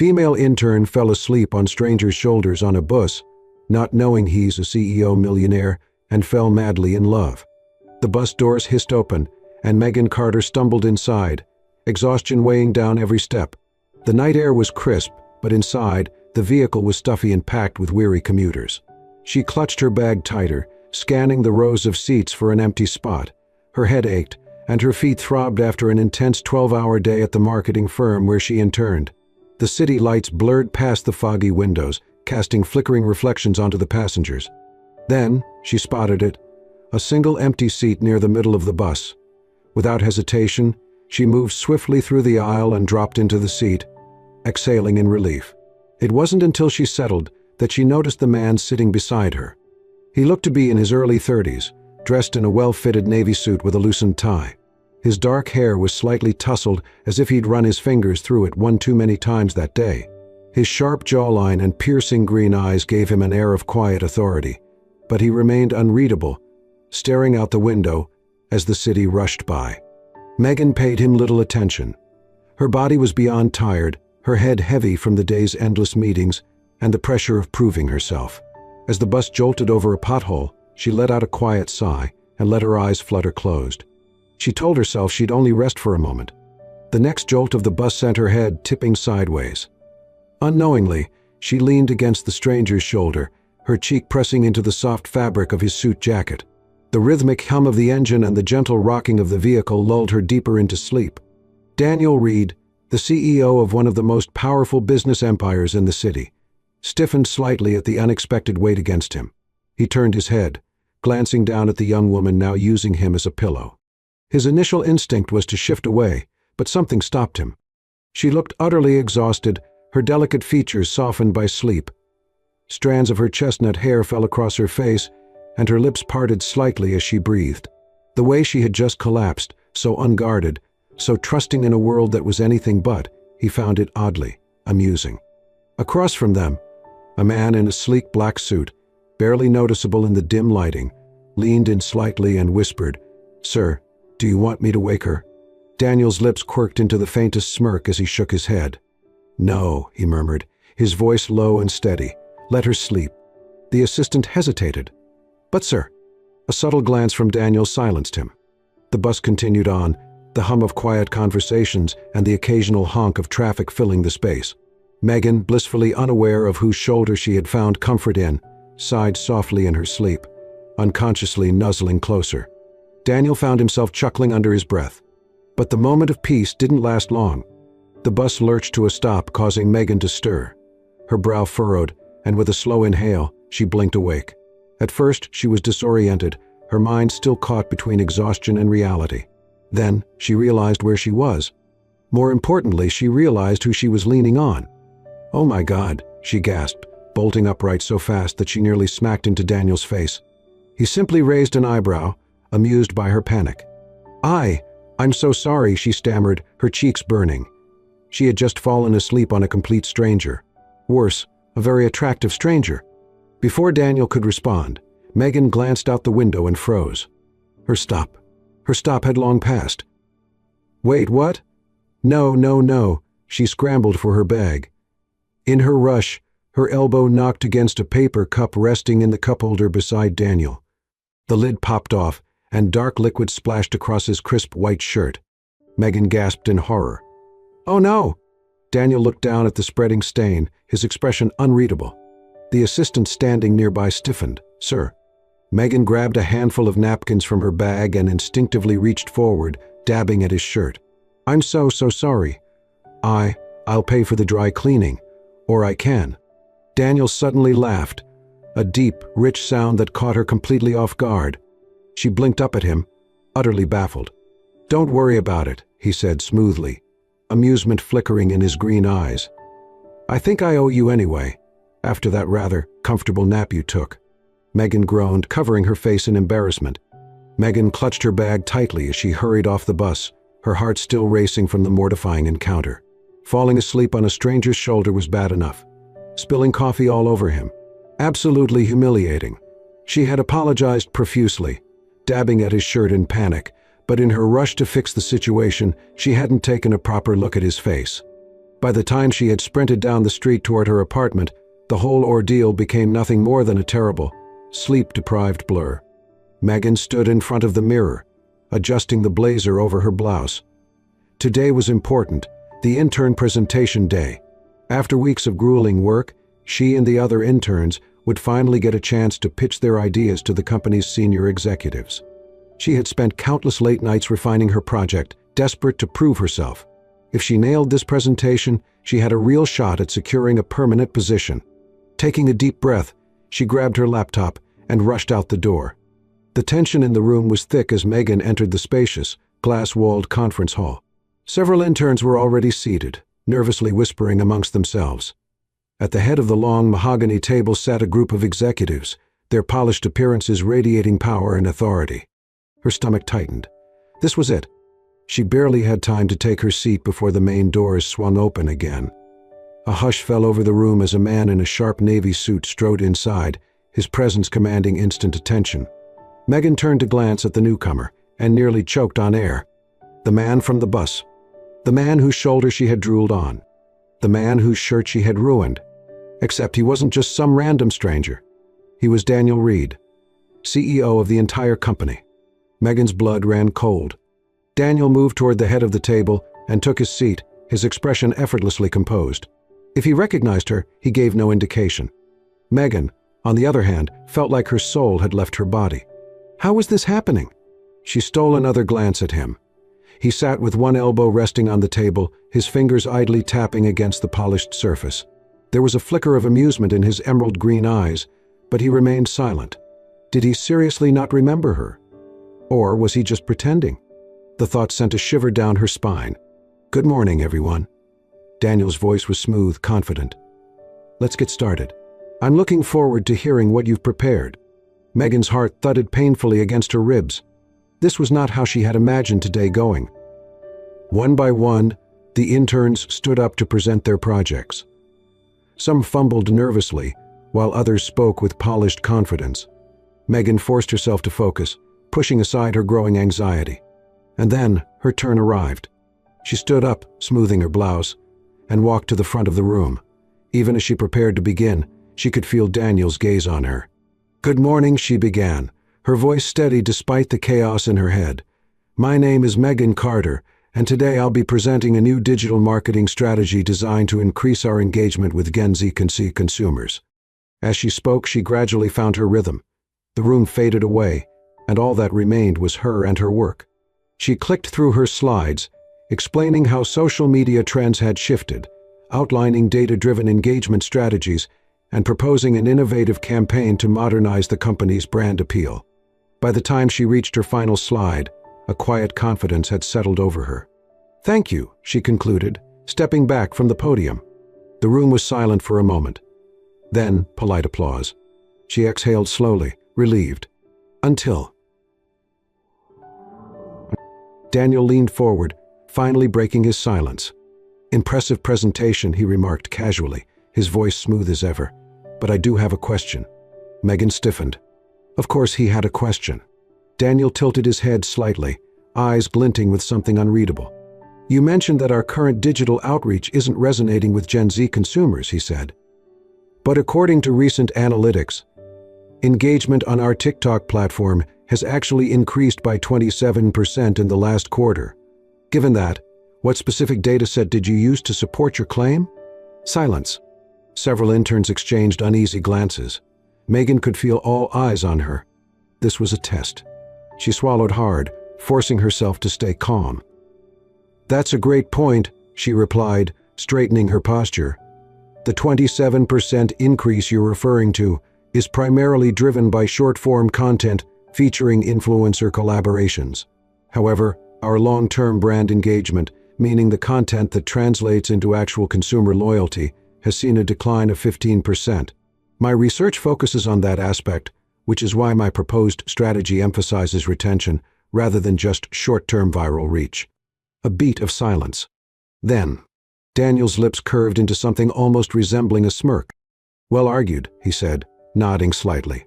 Female intern fell asleep on stranger's shoulders on a bus, not knowing he's a CEO millionaire, and fell madly in love. The bus doors hissed open, and Megan Carter stumbled inside, exhaustion weighing down every step. The night air was crisp, but inside, the vehicle was stuffy and packed with weary commuters. She clutched her bag tighter, scanning the rows of seats for an empty spot. Her head ached, and her feet throbbed after an intense 12-hour day at the marketing firm where she interned. The city lights blurred past the foggy windows, casting flickering reflections onto the passengers. Then, she spotted it, a single empty seat near the middle of the bus. Without hesitation, she moved swiftly through the aisle and dropped into the seat, exhaling in relief. It wasn't until she settled that she noticed the man sitting beside her. He looked to be in his early 30s, dressed in a well-fitted navy suit with a loosened tie. His dark hair was slightly tousled, as if he'd run his fingers through it one too many times that day. His sharp jawline and piercing green eyes gave him an air of quiet authority, but he remained unreadable, staring out the window as the city rushed by. Megan paid him little attention. Her body was beyond tired, her head heavy from the day's endless meetings and the pressure of proving herself. As the bus jolted over a pothole, she let out a quiet sigh and let her eyes flutter closed. She told herself she'd only rest for a moment. The next jolt of the bus sent her head tipping sideways. Unknowingly, she leaned against the stranger's shoulder, her cheek pressing into the soft fabric of his suit jacket. The rhythmic hum of the engine and the gentle rocking of the vehicle lulled her deeper into sleep. Daniel Reed, the CEO of one of the most powerful business empires in the city, stiffened slightly at the unexpected weight against him. He turned his head, glancing down at the young woman now using him as a pillow. His initial instinct was to shift away, but something stopped him. She looked utterly exhausted, her delicate features softened by sleep. Strands of her chestnut hair fell across her face, and her lips parted slightly as she breathed. The way she had just collapsed, so unguarded, so trusting in a world that was anything but, he found it oddly amusing. Across from them, a man in a sleek black suit, barely noticeable in the dim lighting, leaned in slightly and whispered, "Sir, do you want me to wake her?" Daniel's lips quirked into the faintest smirk as he shook his head. "No," he murmured, his voice low and steady. "Let her sleep." The assistant hesitated. "But sir." A subtle glance from Daniel silenced him. The bus continued on, the hum of quiet conversations and the occasional honk of traffic filling the space. Megan, blissfully unaware of whose shoulder she had found comfort in, sighed softly in her sleep, unconsciously nuzzling closer. Daniel found himself chuckling under his breath. But the moment of peace didn't last long. The bus lurched to a stop, causing Megan to stir. Her brow furrowed, and with a slow inhale, she blinked awake. At first, she was disoriented, her mind still caught between exhaustion and reality. Then, she realized where she was. More importantly, she realized who she was leaning on. "Oh my God," she gasped, bolting upright so fast that she nearly smacked into Daniel's face. He simply raised an eyebrow, amused by her panic. I'm so sorry," she stammered, her cheeks burning. She had just fallen asleep on a complete stranger. Worse, a very attractive stranger. Before Daniel could respond, Megan glanced out the window and froze. Her stop had long passed. "Wait, what?" No. She scrambled for her bag. In her rush, her elbow knocked against a paper cup resting in the cup holder beside Daniel. The lid popped off, and dark liquid splashed across his crisp white shirt. Megan gasped in horror. "Oh no!" Daniel looked down at the spreading stain, his expression unreadable. The assistant standing nearby stiffened. "Sir." Megan grabbed a handful of napkins from her bag and instinctively reached forward, dabbing at his shirt. "I'm so sorry. I'll pay for the dry cleaning. Or I can." Daniel suddenly laughed, a deep, rich sound that caught her completely off guard. She blinked up at him, utterly baffled. "Don't worry about it," he said smoothly, amusement flickering in his green eyes. "I think I owe you anyway, after that rather comfortable nap you took." Megan groaned, covering her face in embarrassment. Megan clutched her bag tightly as she hurried off the bus, her heart still racing from the mortifying encounter. Falling asleep on a stranger's shoulder was bad enough. Spilling coffee all over him. Absolutely humiliating. She had apologized profusely, dabbing at his shirt in panic, but in her rush to fix the situation, she hadn't taken a proper look at his face. By the time she had sprinted down the street toward her apartment, the whole ordeal became nothing more than a terrible, sleep-deprived blur. Megan stood in front of the mirror, adjusting the blazer over her blouse. Today was important, the intern presentation day. After weeks of grueling work, she and the other interns would finally get a chance to pitch their ideas to the company's senior executives. She had spent countless late nights refining her project, desperate to prove herself. If she nailed this presentation, she had a real shot at securing a permanent position. Taking a deep breath, she grabbed her laptop and rushed out the door. The tension in the room was thick as Megan entered the spacious, glass-walled conference hall. Several interns were already seated, nervously whispering amongst themselves. At the head of the long mahogany table sat a group of executives, their polished appearances radiating power and authority. Her stomach tightened. This was it. She barely had time to take her seat before the main doors swung open again. A hush fell over the room as a man in a sharp navy suit strode inside, his presence commanding instant attention. Megan turned to glance at the newcomer and nearly choked on air. The man from the bus. The man whose shoulder she had drooled on. The man whose shirt she had ruined. Except he wasn't just some random stranger. He was Daniel Reed, CEO of the entire company. Megan's blood ran cold. Daniel moved toward the head of the table and took his seat, his expression effortlessly composed. If he recognized her, he gave no indication. Megan, on the other hand, felt like her soul had left her body. How was this happening? She stole another glance at him. He sat with one elbow resting on the table, his fingers idly tapping against the polished surface. There was a flicker of amusement in his emerald green eyes, but he remained silent. Did he seriously not remember her? Or was he just pretending? The thought sent a shiver down her spine. "Good morning, everyone." Daniel's voice was smooth, confident. "Let's get started. I'm looking forward to hearing what you've prepared." Megan's heart thudded painfully against her ribs. This was not how she had imagined today going. One by one, the interns stood up to present their projects. Some fumbled nervously, while others spoke with polished confidence. Megan forced herself to focus, pushing aside her growing anxiety. And then her turn arrived. She stood up, smoothing her blouse, and walked to the front of the room. Even as she prepared to begin, she could feel Daniel's gaze on her. "Good morning," she began, her voice steady despite the chaos in her head. "My name is Megan Carter, and today I'll be presenting a new digital marketing strategy designed to increase our engagement with Gen Z consumers." As she spoke, she gradually found her rhythm. The room faded away, and all that remained was her and her work. She clicked through her slides, explaining how social media trends had shifted, outlining data-driven engagement strategies, and proposing an innovative campaign to modernize the company's brand appeal. By the time she reached her final slide, a quiet confidence had settled over her. "Thank you," she concluded, stepping back from the podium. The room was silent for a moment. Then, polite applause. She exhaled slowly, relieved. Until Daniel leaned forward, finally breaking his silence. "Impressive presentation," he remarked casually, his voice smooth as ever. "But I do have a question." Megan stiffened. Of course he had a question. Daniel tilted his head slightly, eyes glinting with something unreadable. "You mentioned that our current digital outreach isn't resonating with Gen Z consumers," he said. "But according to recent analytics, engagement on our TikTok platform has actually increased by 27% in the last quarter. Given that, what specific data set did you use to support your claim?" Silence. Several interns exchanged uneasy glances. Megan could feel all eyes on her. This was a test. She swallowed hard, forcing herself to stay calm. "That's a great point," she replied, straightening her posture. "The 27% increase you're referring to is primarily driven by short-form content featuring influencer collaborations. However, our long-term brand engagement, meaning the content that translates into actual consumer loyalty, has seen a decline of 15%. My research focuses on that aspect, which is why my proposed strategy emphasizes retention rather than just short-term viral reach." A beat of silence. Then, Daniel's lips curved into something almost resembling a smirk. "Well argued," he said, nodding slightly.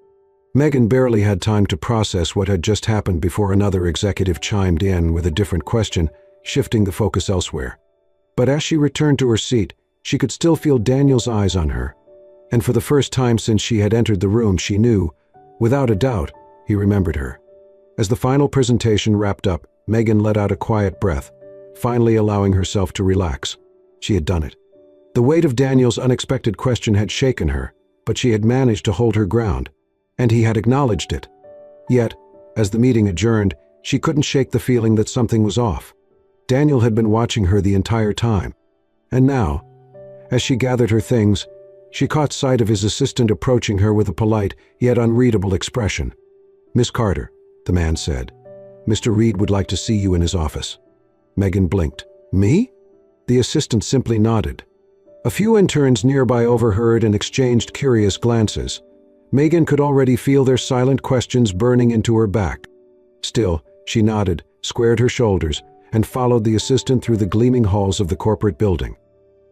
Megan barely had time to process what had just happened before another executive chimed in with a different question, shifting the focus elsewhere. But as she returned to her seat, she could still feel Daniel's eyes on her. And for the first time since she had entered the room, she knew, without a doubt, he remembered her. As the final presentation wrapped up, Megan let out a quiet breath, finally allowing herself to relax. She had done it. The weight of Daniel's unexpected question had shaken her, but she had managed to hold her ground, and he had acknowledged it. Yet, as the meeting adjourned, she couldn't shake the feeling that something was off. Daniel had been watching her the entire time. And now, as she gathered her things, she caught sight of his assistant approaching her with a polite yet unreadable expression. "Miss Carter," the man said, "Mr. Reed would like to see you in his office." Megan blinked. "Me?" The assistant simply nodded. A few interns nearby overheard and exchanged curious glances. Megan could already feel their silent questions burning into her back. Still, she nodded, squared her shoulders, and followed the assistant through the gleaming halls of the corporate building.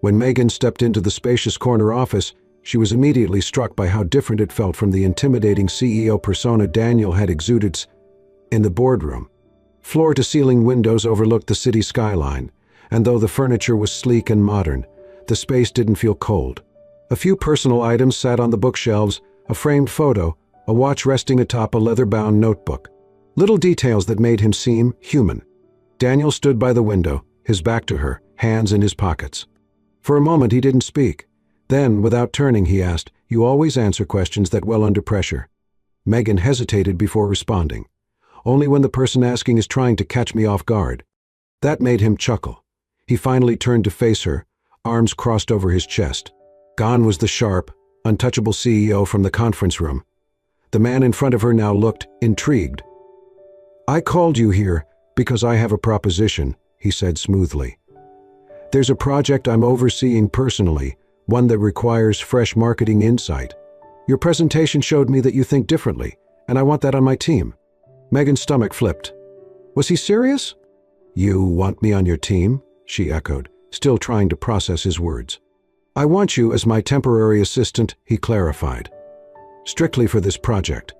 When Megan stepped into the spacious corner office, she was immediately struck by how different it felt from the intimidating CEO persona Daniel had exuded in the boardroom. Floor-to-ceiling windows overlooked the city skyline, and though the furniture was sleek and modern, the space didn't feel cold. A few personal items sat on the bookshelves, a framed photo, a watch resting atop a leather-bound notebook. Little details that made him seem human. Daniel stood by the window, his back to her, hands in his pockets. For a moment he didn't speak. Then, without turning, he asked, "You always answer questions that well under pressure." Megan hesitated before responding. "Only when the person asking is trying to catch me off guard." That made him chuckle. He finally turned to face her, arms crossed over his chest. Gone was the sharp, untouchable CEO from the conference room. The man in front of her now looked intrigued. "I called you here because I have a proposition," he said smoothly. "There's a project I'm overseeing personally, one that requires fresh marketing insight. Your presentation showed me that you think differently, and I want that on my team." Megan's stomach flipped. Was he serious? "You want me on your team?" she echoed, still trying to process his words. "I want you as my temporary assistant," he clarified. "Strictly for this project.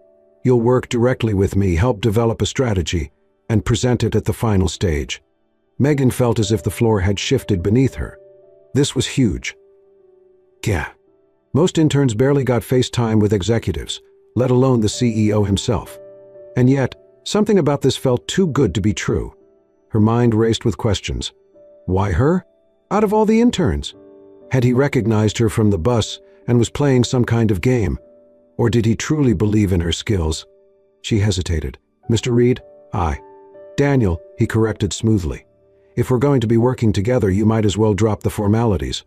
You'll work directly with me, help develop a strategy, and present it at the final stage." Megan felt as if the floor had shifted beneath her. This was huge. Yeah. Most interns barely got face time with executives, let alone the CEO himself. And yet, something about this felt too good to be true. Her mind raced with questions. Why her? Out of all the interns? Had he recognized her from the bus and was playing some kind of game? Or did he truly believe in her skills? She hesitated. "Mr. Reed?" "Aye." "Daniel," he corrected smoothly. "If we're going to be working together, you might as well drop the formalities."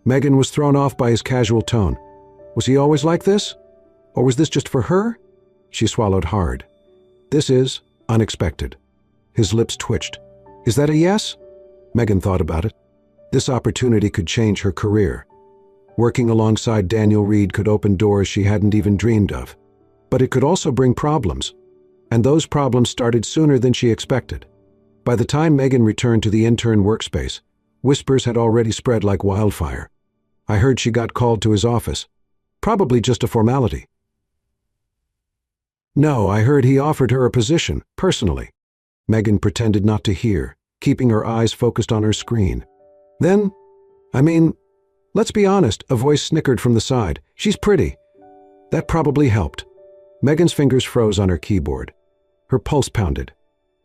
Megan was thrown off by his casual tone. Was he always like this? Or was this just for her? She swallowed hard. "This is unexpected." His lips twitched. "Is that a yes?" Megan thought about it. This opportunity could change her career. Working alongside Daniel Reed could open doors she hadn't even dreamed of. But it could also bring problems. And those problems started sooner than she expected. By the time Megan returned to the intern workspace, whispers had already spread like wildfire. "I heard she got called to his office. Probably just a formality." "No, I heard he offered her a position, personally." Megan pretended not to hear, keeping her eyes focused on her screen. "Then, let's be honest," a voice snickered from the side. "She's pretty." That probably helped. Megan's fingers froze on her keyboard. Her pulse pounded.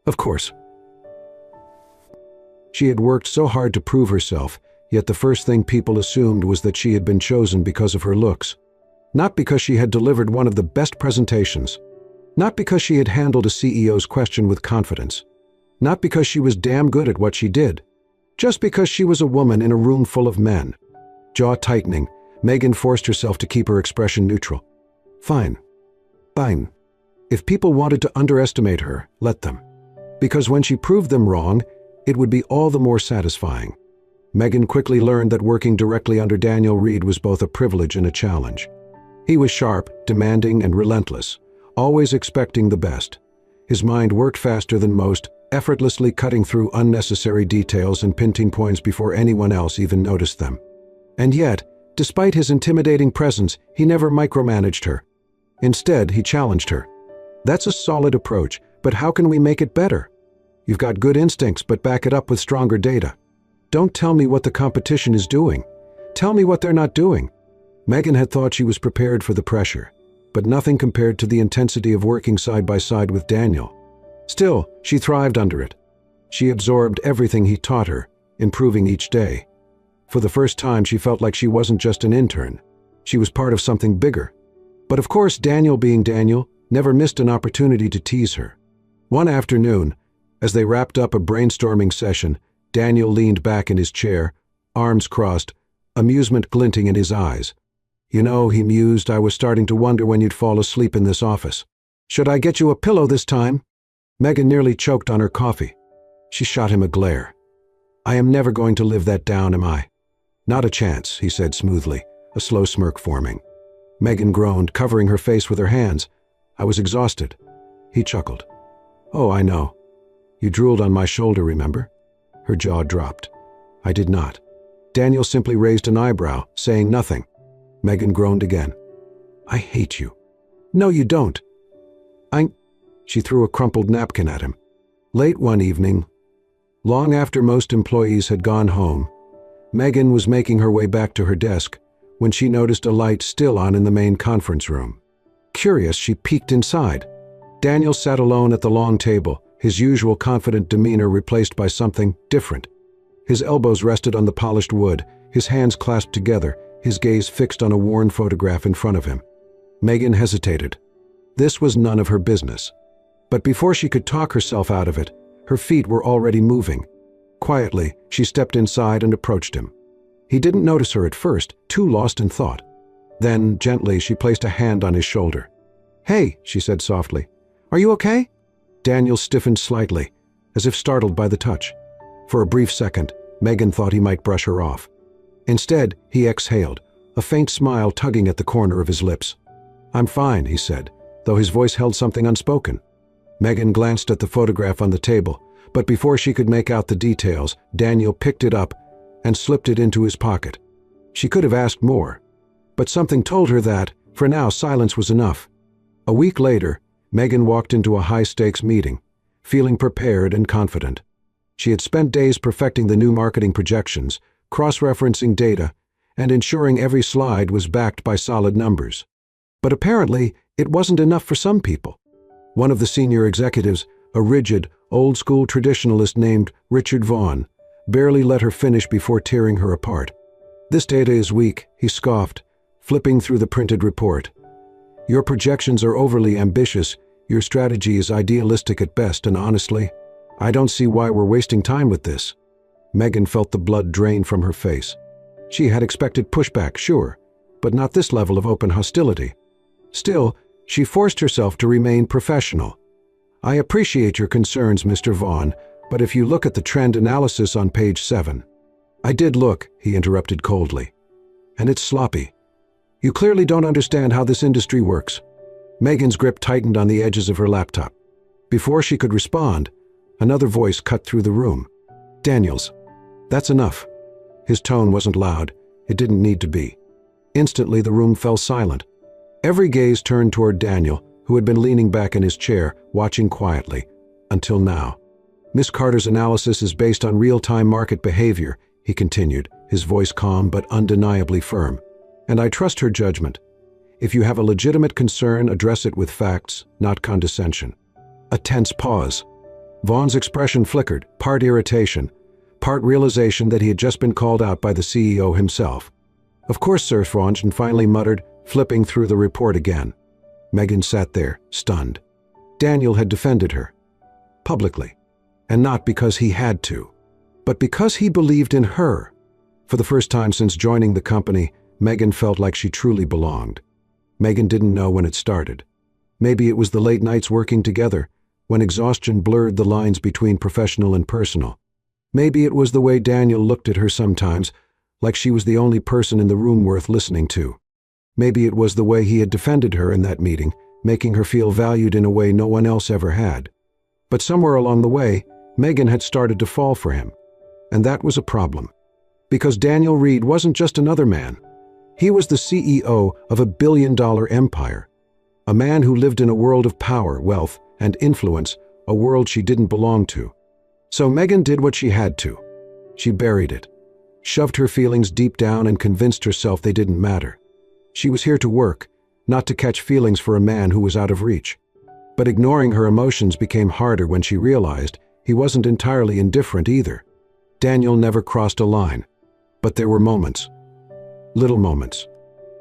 Of course. She had worked so hard to prove herself, yet the first thing people assumed was that she had been chosen because of her looks. Not because she had delivered one of the best presentations. Not because she had handled a CEO's question with confidence. Not because she was damn good at what she did. Just because she was a woman in a room full of men. Jaw tightening, Megan forced herself to keep her expression neutral. Fine. Fine. If people wanted to underestimate her, let them. Because when she proved them wrong, it would be all the more satisfying. Megan quickly learned that working directly under Daniel Reed was both a privilege and a challenge. He was sharp, demanding, and relentless, always expecting the best. His mind worked faster than most, effortlessly cutting through unnecessary details and pinting points before anyone else even noticed them. And yet, despite his intimidating presence, he never micromanaged her. Instead, he challenged her. That's a solid approach, but how can we make it better? You've got good instincts, but back it up with stronger data. Don't tell me what the competition is doing. Tell me what they're not doing." Megan had thought she was prepared for the pressure, but nothing compared to the intensity of working side by side with Daniel. Still, she thrived under it. She absorbed everything he taught her, improving each day. For the first time, she felt like she wasn't just an intern. She was part of something bigger. But of course, Daniel, being Daniel, never missed an opportunity to tease her. One afternoon, as they wrapped up a brainstorming session, Daniel leaned back in his chair, arms crossed, amusement glinting in his eyes. "You know," he mused, "I was starting to wonder when you'd fall asleep in this office. Should I get you a pillow this time?" Megan nearly choked on her coffee. She shot him a glare. "I am never going to live that down, am I?" "Not a chance," he said smoothly, a slow smirk forming. Megan groaned, covering her face with her hands. "I was exhausted." He chuckled. "Oh, I know. You drooled on my shoulder, remember?" Her jaw dropped. "I did not." Daniel simply raised an eyebrow, saying nothing. Megan groaned again. "I hate you." "No, you don't." She threw a crumpled napkin at him. Late one evening, long after most employees had gone home, Megan was making her way back to her desk when she noticed a light still on in the main conference room. Curious, she peeked inside. Daniel sat alone at the long table, his usual confident demeanor replaced by something different. His elbows rested on the polished wood, his hands clasped together, his gaze fixed on a worn photograph in front of him. Megan hesitated. This was none of her business. But before she could talk herself out of it, her feet were already moving. Quietly, she stepped inside and approached him. He didn't notice her at first, too lost in thought. Then, gently, she placed a hand on his shoulder. "Hey," she said softly. "Are you okay?" Daniel stiffened slightly, as if startled by the touch. For a brief second, Megan thought he might brush her off. Instead, he exhaled, a faint smile tugging at the corner of his lips. "I'm fine," he said, though his voice held something unspoken. Megan glanced at the photograph on the table, but before she could make out the details, Daniel picked it up and slipped it into his pocket. She could have asked more, but something told her that, for now, silence was enough. A week later, Megan walked into a high-stakes meeting, feeling prepared and confident. She had spent days perfecting the new marketing projections, cross-referencing data, and ensuring every slide was backed by solid numbers. But apparently, it wasn't enough for some people. One of the senior executives, a rigid, old-school traditionalist named Richard Vaughn, barely let her finish before tearing her apart. "This data is weak," he scoffed, flipping through the printed report. "Your projections are overly ambitious, your strategy is idealistic at best, and honestly, I don't see why we're wasting time with this." Megan felt the blood drain from her face. She had expected pushback, sure, but not this level of open hostility. Still, she forced herself to remain professional. "I appreciate your concerns, Mr. Vaughn, but if you look at the trend analysis on page 7. "I did look," he interrupted coldly. "And it's sloppy. You clearly don't understand how this industry works." Megan's grip tightened on the edges of her laptop. Before she could respond, another voice cut through the room. "Daniels, that's enough." His tone wasn't loud. It didn't need to be. Instantly, the room fell silent. Every gaze turned toward Daniel, who had been leaning back in his chair, watching quietly, until now. "Miss Carter's analysis is based on real-time market behavior," he continued, his voice calm but undeniably firm. "And I trust her judgment. If you have a legitimate concern, address it with facts, not condescension." A tense pause. Vaughn's expression flickered, part irritation, part realization that he had just been called out by the CEO himself. "Of course, Sir," Vaughn finally muttered, flipping through the report again. Megan sat there, stunned. Daniel had defended her. Publicly. And not because he had to, but because he believed in her. For the first time since joining the company, Megan felt like she truly belonged. Megan didn't know when it started. Maybe it was the late nights working together, when exhaustion blurred the lines between professional and personal. Maybe it was the way Daniel looked at her sometimes, like she was the only person in the room worth listening to. Maybe it was the way he had defended her in that meeting, making her feel valued in a way no one else ever had. But somewhere along the way, Megan had started to fall for him. And that was a problem. Because Daniel Reed wasn't just another man. He was the CEO of a billion-dollar empire. A man who lived in a world of power, wealth, and influence, a world she didn't belong to. So Megan did what she had to. She buried it, shoved her feelings deep down and convinced herself they didn't matter. She was here to work, not to catch feelings for a man who was out of reach. But ignoring her emotions became harder when she realized he wasn't entirely indifferent either. Daniel never crossed a line. But there were moments. Little moments.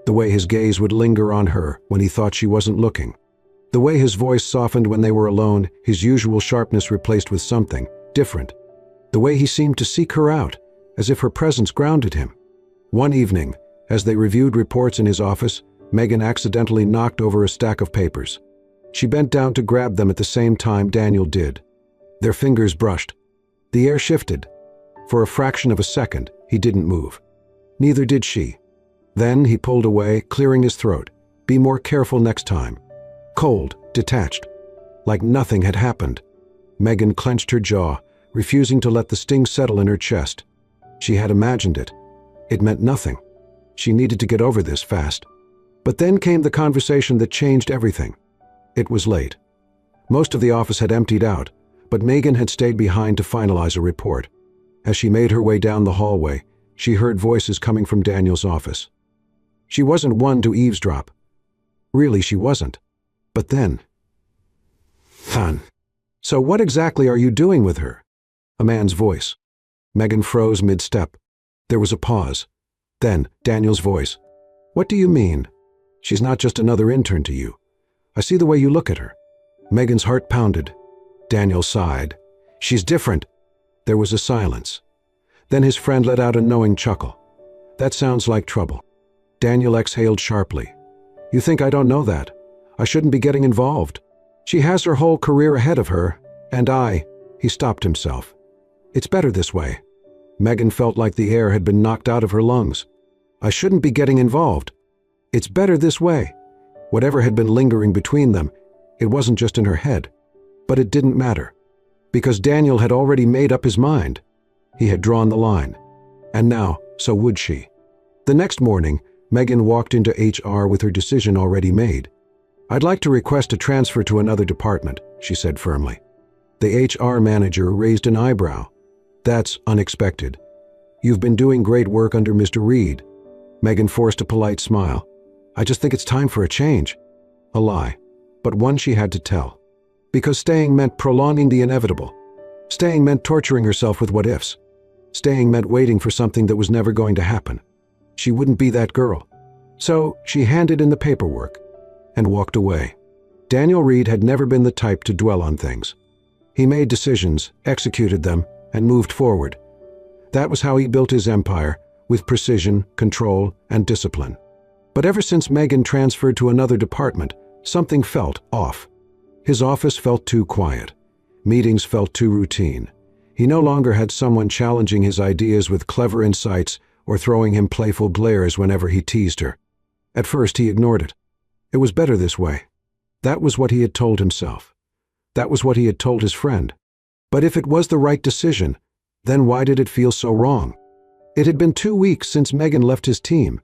The way his gaze would linger on her when he thought she wasn't looking. The way his voice softened when they were alone, his usual sharpness replaced with something different. The way he seemed to seek her out, as if her presence grounded him. One evening, as they reviewed reports in his office, Megan accidentally knocked over a stack of papers. She bent down to grab them at the same time Daniel did. Their fingers brushed. The air shifted. For a fraction of a second, he didn't move. Neither did she. Then he pulled away, clearing his throat. Be more careful next time. Cold, detached, like nothing had happened. Megan clenched her jaw, refusing to let the sting settle in her chest. She had imagined it. It meant nothing. She needed to get over this fast. But then came the conversation that changed everything. It was late. Most of the office had emptied out, but Megan had stayed behind to finalize a report. As she made her way down the hallway, she heard voices coming from Daniel's office. She wasn't one to eavesdrop. Really, she wasn't. But then... "Son, so what exactly are you doing with her?" A man's voice. Megan froze mid-step. There was a pause. Then, Daniel's voice. "What do you mean? She's not just another intern to you. I see the way you look at her." Megan's heart pounded. Daniel sighed. "She's different." There was a silence. Then his friend let out a knowing chuckle. "That sounds like trouble." Daniel exhaled sharply. "You think I don't know that? I shouldn't be getting involved. She has her whole career ahead of her, and He stopped himself. "It's better this way." Megan felt like the air had been knocked out of her lungs. "I shouldn't be getting involved. It's better this way." Whatever had been lingering between them, it wasn't just in her head. But it didn't matter. Because Daniel had already made up his mind. He had drawn the line. And now, so would she. The next morning, Megan walked into HR with her decision already made. "I'd like to request a transfer to another department," she said firmly. The HR manager raised an eyebrow. "That's unexpected. You've been doing great work under Mr. Reed." Megan forced a polite smile. "I just think it's time for a change." A lie, but one she had to tell. Because staying meant prolonging the inevitable. Staying meant torturing herself with what-ifs. Staying meant waiting for something that was never going to happen. She wouldn't be that girl. So she handed in the paperwork and walked away. Daniel Reed had never been the type to dwell on things. He made decisions, executed them, and moved forward. That was how he built his empire, with precision, control, and discipline. But ever since Megan transferred to another department, something felt off. His office felt too quiet. Meetings felt too routine. He no longer had someone challenging his ideas with clever insights or throwing him playful glares whenever he teased her. At first, he ignored it. It was better this way. That was what he had told himself. That was what he had told his friend. But if it was the right decision, then why did it feel so wrong? It had been 2 weeks since Megan left his team.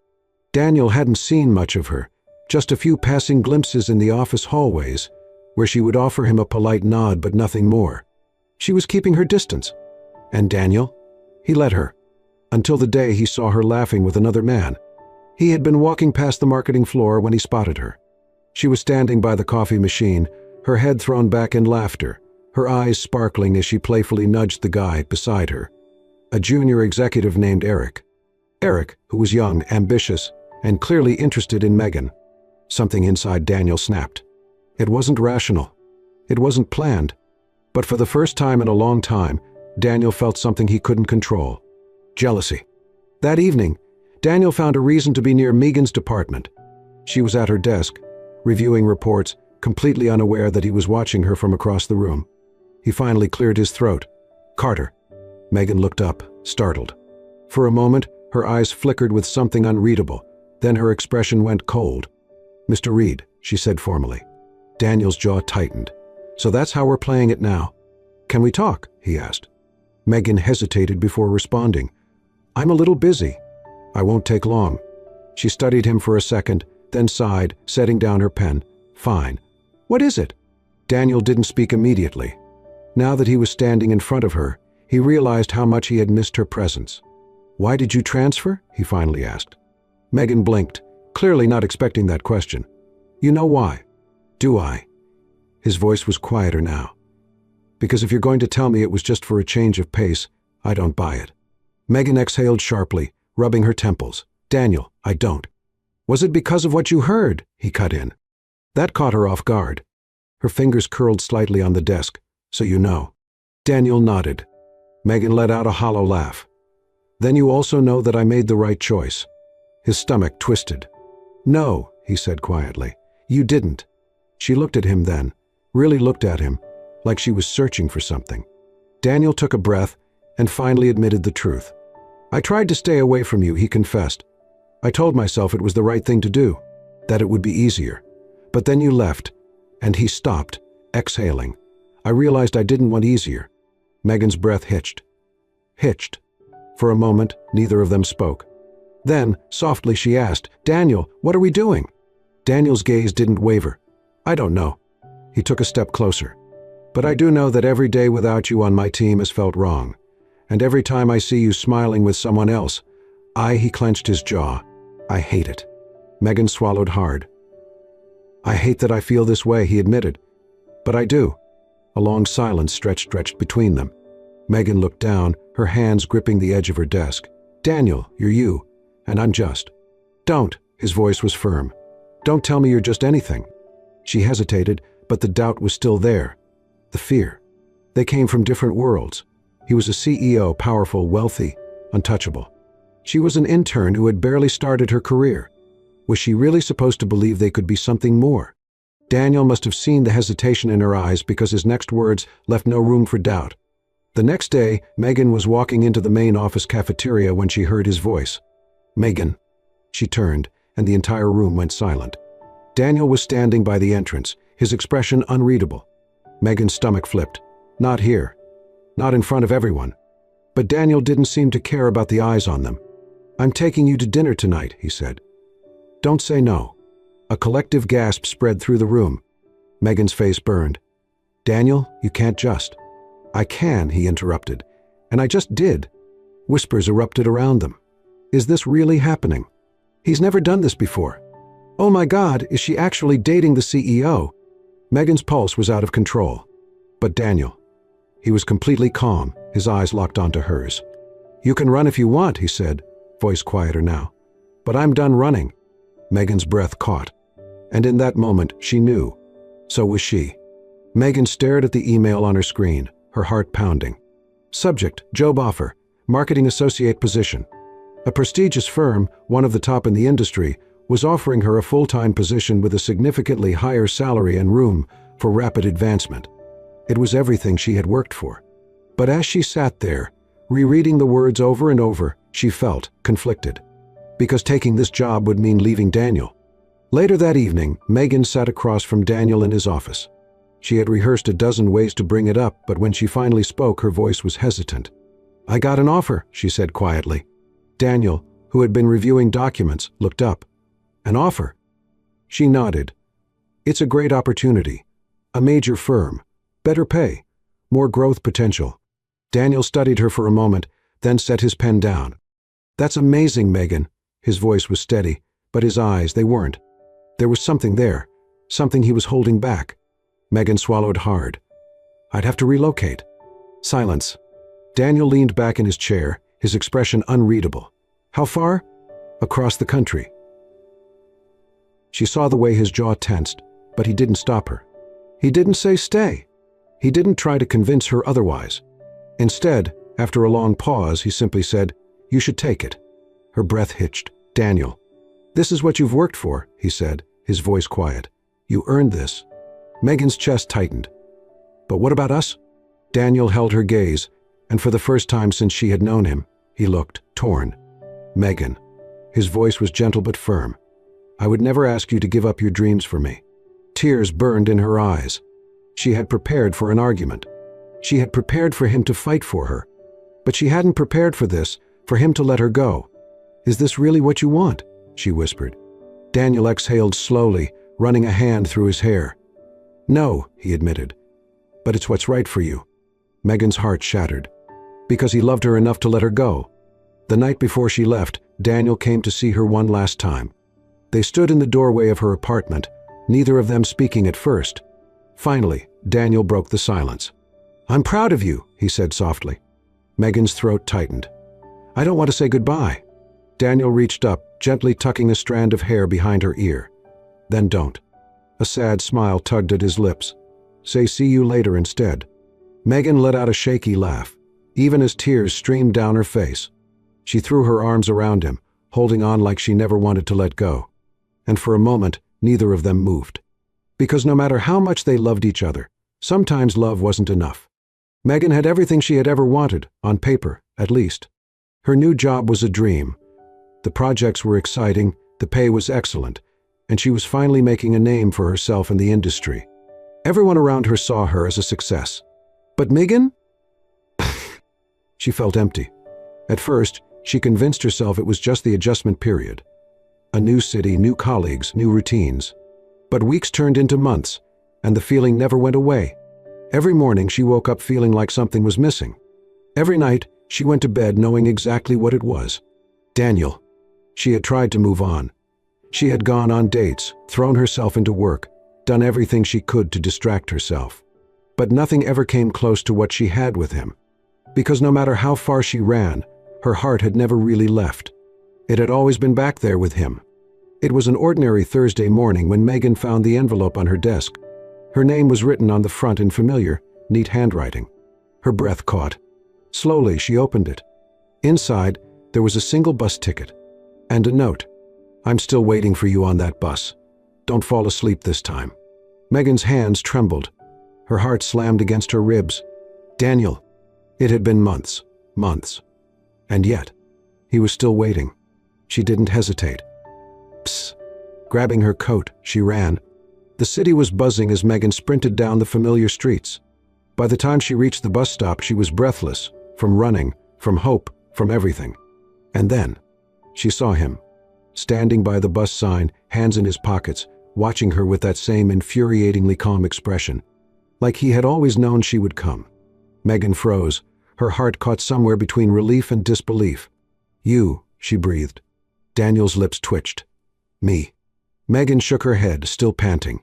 Daniel hadn't seen much of her, just a few passing glimpses in the office hallways, where she would offer him a polite nod but nothing more. She was keeping her distance. And Daniel? He let her. Until the day he saw her laughing with another man. He had been walking past the marketing floor when he spotted her. She was standing by the coffee machine, her head thrown back in laughter, her eyes sparkling as she playfully nudged the guy beside her. A junior executive named Eric. Eric, who was young, ambitious, and clearly interested in Megan. Something inside Daniel snapped. It wasn't rational. It wasn't planned. But for the first time in a long time, Daniel felt something he couldn't control. Jealousy. That evening, Daniel found a reason to be near Megan's department. She was at her desk, reviewing reports, completely unaware that he was watching her from across the room. He finally cleared his throat. "Carter." Megan looked up, startled. For a moment, her eyes flickered with something unreadable. Then her expression went cold. "Mr. Reed," she said formally. Daniel's jaw tightened. "So that's how we're playing it now. Can we talk?" he asked. Megan hesitated before responding. "I'm a little busy." "I won't take long." She studied him for a second, then sighed, setting down her pen. "Fine. What is it?" Daniel didn't speak immediately. Now that he was standing in front of her, He realized how much he had missed her presence. "Why did you transfer?" he finally asked. Megan blinked, clearly not expecting that question. "You know why." "Do I?" His voice was quieter now. "Because if you're going to tell me it was just for a change of pace, I don't buy it." Megan exhaled sharply, rubbing her temples. "Daniel, I don't." "Was it because of what you heard?" he cut in. That caught her off guard. Her fingers curled slightly on the desk. "So you know." Daniel nodded. Megan let out a hollow laugh. "Then you also know that I made the right choice." His stomach twisted. "No," he said quietly. "You didn't." She looked at him then, really looked at him, like she was searching for something. Daniel took a breath and finally admitted the truth. "I tried to stay away from you," he confessed. "I told myself it was the right thing to do, that it would be easier. But then you left," and he stopped, exhaling. "I realized I didn't want easier." Megan's breath hitched. For a moment, neither of them spoke. Then, softly, she asked, "Daniel, what are we doing?" Daniel's gaze didn't waver. "I don't know." He took a step closer. "But I do know that every day without you on my team has felt wrong. And every time I see you smiling with someone else, he clenched his jaw. "I hate it." Megan swallowed hard. "I hate that I feel this way," he admitted. "But I do." A long silence stretched between them. Megan looked down, her hands gripping the edge of her desk. "Daniel, you're you, and I'm just." "Don't," his voice was firm. "Don't tell me you're just anything." She hesitated, but the doubt was still there. The fear. They came from different worlds. He was a CEO, powerful, wealthy, untouchable. She was an intern who had barely started her career. Was she really supposed to believe they could be something more? Daniel must have seen the hesitation in her eyes because his next words left no room for doubt. The next day, Megan was walking into the main office cafeteria when she heard his voice. "Megan." She turned, and the entire room went silent. Daniel was standing by the entrance, his expression unreadable. Megan's stomach flipped. Not here. Not in front of everyone. But Daniel didn't seem to care about the eyes on them. "I'm taking you to dinner tonight," he said. "Don't say no." A collective gasp spread through the room. Megan's face burned. "Daniel, you can't just." "I can," he interrupted. "And I just did." Whispers erupted around them. "Is this really happening? He's never done this before. Oh my God, is she actually dating the CEO?" Megan's pulse was out of control. But Daniel. He was completely calm, his eyes locked onto hers. "You can run if you want," he said, voice quieter now. "But I'm done running." Megan's breath caught. And in that moment, she knew. So was she. Megan stared at the email on her screen, her heart pounding. Subject, job offer, marketing associate position. A prestigious firm, one of the top in the industry, was offering her a full-time position with a significantly higher salary and room for rapid advancement. It was everything she had worked for. But as she sat there, rereading the words over and over, she felt conflicted. Because taking this job would mean leaving Daniel. Later that evening, Megan sat across from Daniel in his office. She had rehearsed a dozen ways to bring it up, but when she finally spoke, her voice was hesitant. "I got an offer," she said quietly. Daniel, who had been reviewing documents, looked up. "An offer?" She nodded. "It's a great opportunity. A major firm. Better pay. More growth potential." Daniel studied her for a moment, then set his pen down. "That's amazing, Megan." His voice was steady, but his eyes, they weren't. There was something there, something he was holding back. Megan swallowed hard. "I'd have to relocate." Silence. Daniel leaned back in his chair, his expression unreadable. "How far?" "Across the country." She saw the way his jaw tensed, but he didn't stop her. He didn't say stay. He didn't try to convince her otherwise. Instead, after a long pause, he simply said, "You should take it." Her breath hitched. "Daniel." "This is what you've worked for," he said, his voice quiet. "You earned this." Megan's chest tightened. "But what about us?" Daniel held her gaze, and for the first time since she had known him, he looked torn. "Megan." His voice was gentle but firm. "I would never ask you to give up your dreams for me." Tears burned in her eyes. She had prepared for an argument. She had prepared for him to fight for her. But she hadn't prepared for this, for him to let her go. "Is this really what you want?" she whispered. Daniel exhaled slowly, running a hand through his hair. "No," he admitted. "But it's what's right for you." Megan's heart shattered. Because he loved her enough to let her go. The night before she left, Daniel came to see her one last time. They stood in the doorway of her apartment, neither of them speaking at first. Finally, Daniel broke the silence. "I'm proud of you," he said softly. Megan's throat tightened. "I don't want to say goodbye." Daniel reached up, gently tucking a strand of hair behind her ear. "Then don't." A sad smile tugged at his lips. "Say see you later instead." Megan let out a shaky laugh, even as tears streamed down her face. She threw her arms around him, holding on like she never wanted to let go. And for a moment, neither of them moved. Because no matter how much they loved each other, sometimes love wasn't enough. Megan had everything she had ever wanted, on paper, at least. Her new job was a dream. The projects were exciting, the pay was excellent, and she was finally making a name for herself in the industry. Everyone around her saw her as a success. But Megan? She felt empty. At first, she convinced herself it was just the adjustment period. A new city, new colleagues, new routines. But weeks turned into months, and the feeling never went away. Every morning she woke up feeling like something was missing. Every night she went to bed knowing exactly what it was. Daniel. She had tried to move on. She had gone on dates, thrown herself into work, done everything she could to distract herself. But nothing ever came close to what she had with him. Because no matter how far she ran, her heart had never really left. It had always been back there with him. It was an ordinary Thursday morning when Megan found the envelope on her desk. Her name was written on the front in familiar, neat handwriting. Her breath caught. Slowly, she opened it. Inside, there was a single bus ticket. And a note. "I'm still waiting for you on that bus. Don't fall asleep this time." Megan's hands trembled. Her heart slammed against her ribs. Daniel. It had been months. And yet, he was still waiting. She didn't hesitate. Psst. Grabbing her coat, she ran. The city was buzzing as Megan sprinted down the familiar streets. By the time she reached the bus stop, she was breathless, from running, from hope, from everything. And then, she saw him, standing by the bus sign, hands in his pockets, watching her with that same infuriatingly calm expression, like he had always known she would come. Megan froze, her heart caught somewhere between relief and disbelief. "You," she breathed. Daniel's lips twitched. "Me." Megan shook her head, still panting.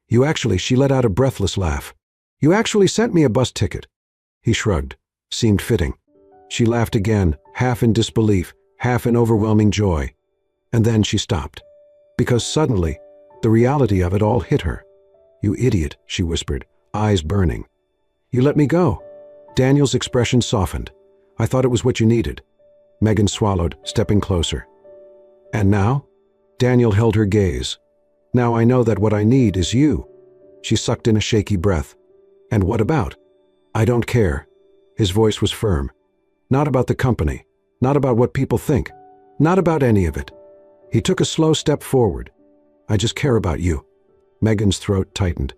She let out a breathless laugh. "You actually sent me a bus ticket." He shrugged, seemed fitting. She laughed again, half in disbelief, half in overwhelming joy. And then she stopped. Because suddenly, the reality of it all hit her. "You idiot," she whispered, eyes burning. "You let me go." Daniel's expression softened. "I thought it was what you needed." Megan swallowed, stepping closer. "And now?" Daniel held her gaze. "Now I know that what I need is you." She sucked in a shaky breath. "And what about?" "I don't care." His voice was firm. "Not about the company. Not about what people think. Not about any of it." He took a slow step forward. "I just care about you." Megan's throat tightened.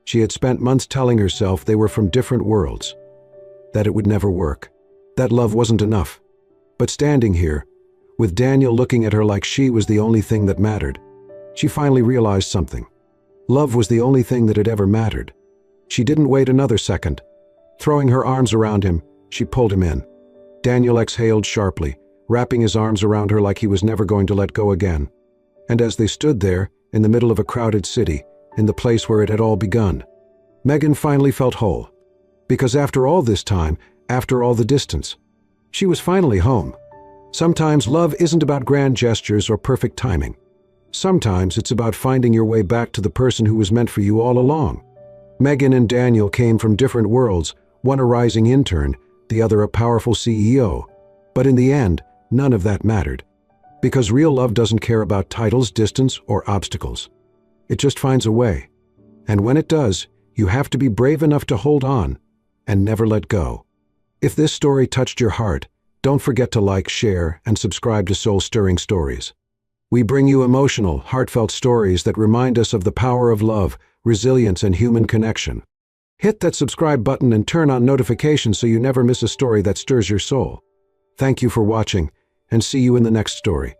She had spent months telling herself they were from different worlds. That it would never work. That love wasn't enough. But standing here, with Daniel looking at her like she was the only thing that mattered, she finally realized something. Love was the only thing that had ever mattered. She didn't wait another second. Throwing her arms around him, she pulled him in. Daniel exhaled sharply, wrapping his arms around her like he was never going to let go again. And as they stood there, in the middle of a crowded city, in the place where it had all begun, Megan finally felt whole. Because after all this time, after all the distance, she was finally home. Sometimes love isn't about grand gestures or perfect timing. Sometimes it's about finding your way back to the person who was meant for you all along. Megan and Daniel came from different worlds, one a rising intern, the other a powerful CEO. But in the end, none of that mattered. Because real love doesn't care about titles, distance, or obstacles. It just finds a way. And when it does, you have to be brave enough to hold on and never let go. If this story touched your heart, don't forget to like, share, and subscribe to Soul-Stirring Stories. We bring you emotional, heartfelt stories that remind us of the power of love, resilience, and human connection. Hit that subscribe button and turn on notifications so you never miss a story that stirs your soul. Thank you for watching, and see you in the next story.